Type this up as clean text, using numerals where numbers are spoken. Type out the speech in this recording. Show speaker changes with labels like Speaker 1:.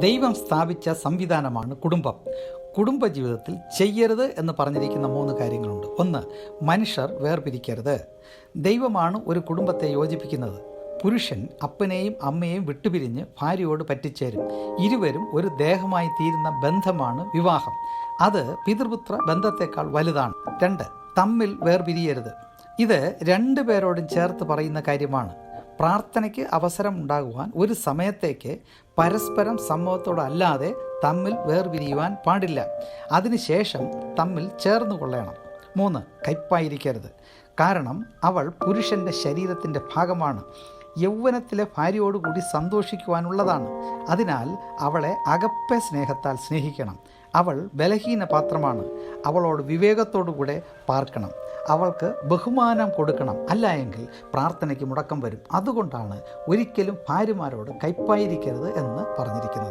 Speaker 1: ദൈവം സ്ഥാപിച്ച സംവിധാനമാണ് കുടുംബം. കുടുംബജീവിതത്തിൽ ചെയ്യരുത് എന്ന് പറഞ്ഞിരിക്കുന്ന 3 കാര്യങ്ങളുണ്ട്. 1. മനുഷ്യർ വേർപിരിക്കരുത്. ദൈവമാണ് ഒരു കുടുംബത്തെ യോജിപ്പിക്കുന്നത്. പുരുഷൻ അപ്പനെയും അമ്മയെയും വിട്ടുപിരിഞ്ഞ് ഭാര്യയോട് പറ്റിച്ചേരും. ഇരുവരും ഒരു ദേഹമായി തീരുന്ന ബന്ധമാണ് വിവാഹം. അത് പിതൃപുത്ര ബന്ധത്തെക്കാൾ വലുതാണ്. 2. തമ്മിൽ വേർപിരിയരുത്. ഇത് 2 പേരോടും ചേർത്ത് പറയുന്ന കാര്യമാണ്. പ്രാർത്ഥനയ്ക്ക് അവസരം ഉണ്ടാകുവാൻ ഒരു സമയത്തേക്ക് പരസ്പരം സമ്മതത്തോടല്ലാതെ തമ്മിൽ വേർപിരിയുവാൻ പാടില്ല. അതിനുശേഷം തമ്മിൽ ചേർന്ന് കൊള്ളണം. 3. കയ്പായിരിക്കരുത്. കാരണം അവൾ പുരുഷൻ്റെ ശരീരത്തിൻ്റെ ഭാഗമാണ്. യൗവനത്തിലെ ഭാര്യയോടുകൂടി സന്തോഷിക്കുവാനുള്ളതാണ്. അതിനാൽ അവളെ അകപ്പെ സ്നേഹത്താൽ സ്നേഹിക്കണം. അവൾ ബലഹീന പാത്രമാണ്. അവളോട് വിവേകത്തോടുകൂടെ പാർക്കണം. അവൾക്ക് ബഹുമാനം കൊടുക്കണം. അല്ല എങ്കിൽ പ്രാർത്ഥനയ്ക്ക് മുടക്കം വരും. അതുകൊണ്ടാണ് ഒരിക്കലും ഭാര്യമാരോട് കയ്പായിരിക്കരുത് എന്ന് പറഞ്ഞിരിക്കുന്നത്.